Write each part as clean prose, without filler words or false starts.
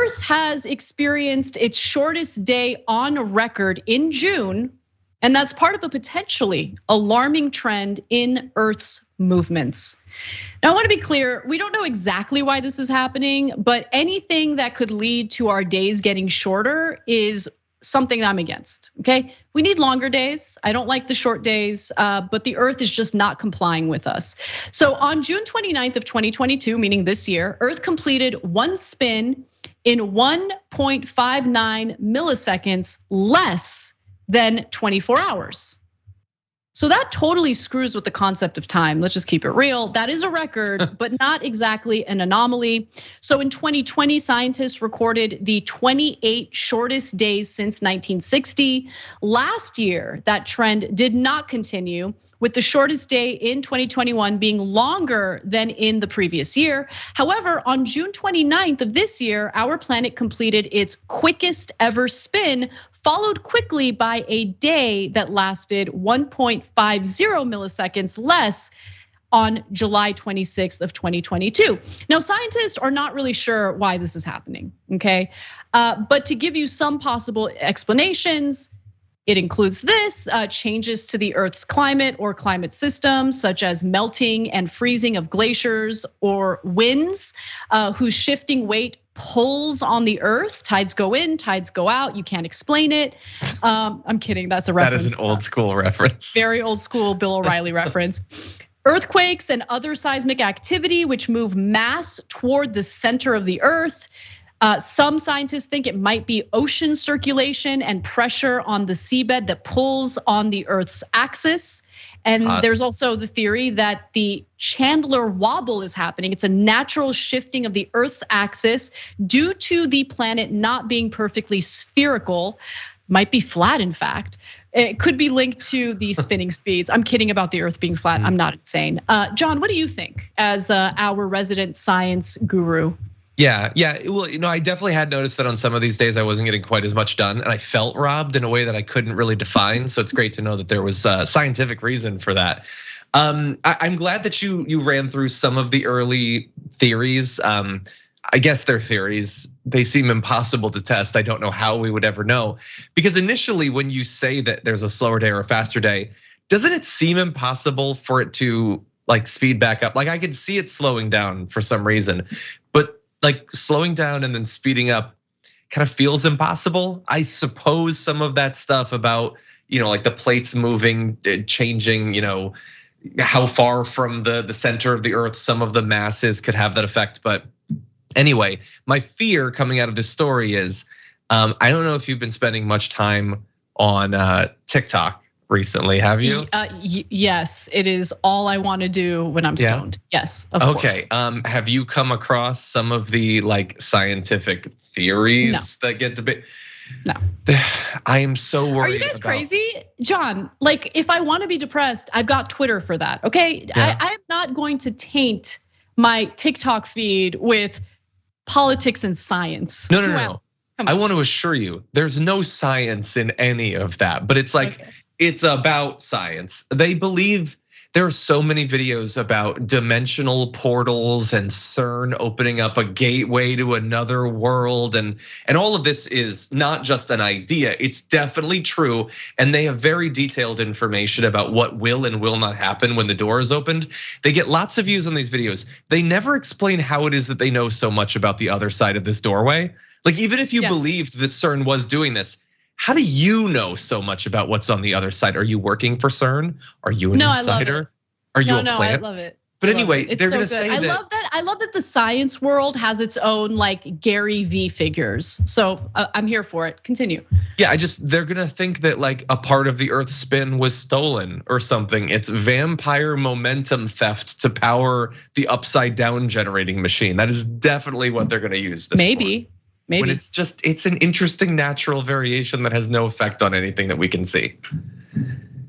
Earth has experienced its shortest day on record in June, and that's part of a potentially alarming trend in Earth's movements. Now, I want to be clear, we don't know exactly why this is happening, but anything that could lead to our days getting shorter is something I'm against, okay? We need longer days. I don't like the short days, but the Earth is just not complying with us. So on June 29th of 2022, meaning this year, Earth completed one spin in 1.59 milliseconds less than 24 hours. So that totally screws with the concept of time. Let's just keep it real. That is a record, but not exactly an anomaly. So in 2020, scientists recorded the 28 shortest days since 1960. Last year, that trend did not continue, with the shortest day in 2021 being longer than in the previous year. However, on June 29th of this year, our planet completed its quickest ever spin, followed quickly by a day that lasted 1.50 milliseconds less on July 26th of 2022. Now, scientists are not really sure why this is happening, okay? But to give you some possible explanations, it includes this: changes to the Earth's climate or climate systems, such as melting and freezing of glaciers, or winds whose shifting weight pulls on the Earth. Tides go in, tides go out. You can't explain it. I'm kidding. That's a reference. That is an old school reference. Very old school Bill O'Reilly reference. Earthquakes and other seismic activity which move mass toward the center of the Earth. Some scientists think it might be ocean circulation and pressure on the seabed that pulls on the Earth's axis. And there's also the theory that the Chandler wobble is happening. It's a natural shifting of the Earth's axis due to the planet not being perfectly spherical, might be flat in fact. It could be linked to the spinning speeds. I'm kidding about the Earth being flat, I'm not insane. John, what do you think as our resident science guru? Yeah. Well, I definitely had noticed that on some of these days I wasn't getting quite as much done, and I felt robbed in a way that I couldn't really define. So it's great to know that there was a scientific reason for that. I'm glad that you ran through some of the early theories. I guess they're theories. They seem impossible to test. I don't know how we would ever know, because initially when you say that there's a slower day or a faster day, doesn't it seem impossible for it to like speed back up? Like I could see it slowing down for some reason, but like slowing down and then speeding up kind of feels impossible. I suppose some of that stuff about, like the plates moving, changing, how far from the center of the Earth some of the masses could have that effect. But anyway, my fear coming out of this story is, I don't know if you've been spending much time on TikTok recently, have you? Yes, it is all I want to do when I'm stoned. Yes, of course. Okay, have you come across some of the like scientific theories that get debated? No. I am so worried. Are you guys crazy? John, like if I want to be depressed, I've got Twitter for that, okay? Yeah. I'm not going to taint my TikTok feed with politics and science. No. I want to assure you, there's no science in any of that, but it's like, it's about science. They believe there are so many videos about dimensional portals and CERN opening up a gateway to another world. And all of this is not just an idea, it's definitely true. And they have very detailed information about what will and will not happen when the door is opened. They get lots of views on these videos. They never explain how it is that they know so much about the other side of this doorway. Like even if you believed that CERN was doing this, how do you know so much about what's on the other side? Are you working for CERN? Are you an insider? Are you a plant? I love it. But anyway, they're gonna say that. I love that the science world has its own like Gary V figures. So I'm here for it. Continue. Yeah, they're gonna think that like a part of the Earth's spin was stolen or something. It's vampire momentum theft to power the upside down generating machine. That is definitely what they're gonna use this for. Maybe. When it's an interesting natural variation that has no effect on anything that we can see.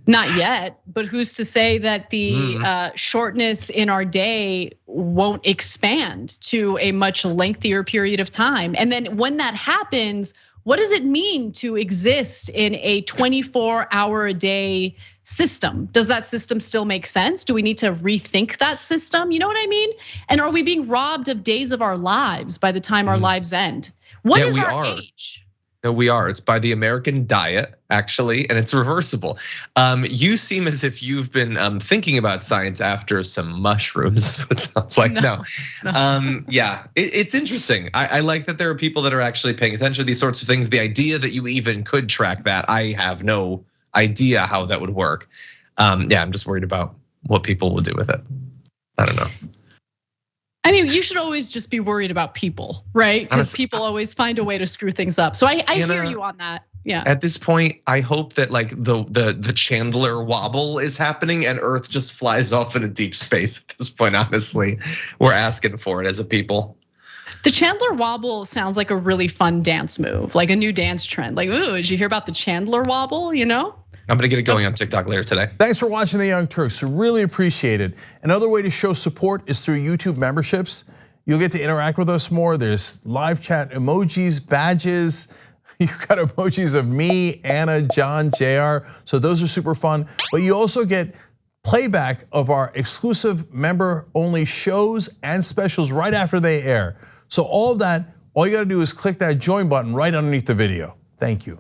Not yet, but who's to say that the shortness in our day won't expand to a much lengthier period of time? And then when that happens, what does it mean to exist in a 24-hour-a-day system? Does that system still make sense? Do we need to rethink that system? You know what I mean? And are we being robbed of days of our lives by the time our lives end? What is our age? No, we are. It's by the American Diet, actually, and it's reversible. You seem as if you've been thinking about science after some mushrooms. It sounds like no. Yeah, it's interesting. I like that there are people that are actually paying attention to these sorts of things. The idea that you even could track that, I have no idea how that would work. Yeah, I'm just worried about what people will do with it. I don't know. I mean, you should always just be worried about people, right? Because people always find a way to screw things up. So I hear you on that. Yeah. At this point, I hope that like the Chandler wobble is happening and Earth just flies off into deep space at this point. Honestly, we're asking for it as a people. The Chandler wobble sounds like a really fun dance move, like a new dance trend. Like, ooh, did you hear about the Chandler wobble? You know? I'm gonna get it going on TikTok later today. Thanks for watching the Young Turks. Really appreciate it. Another way to show support is through YouTube memberships. You'll get to interact with us more. There's live chat emojis, badges. You've got emojis of me, Anna, John, JR. So those are super fun. But you also get playback of our exclusive member-only shows and specials right after they air. So all of that, all you gotta do is click that join button right underneath the video. Thank you.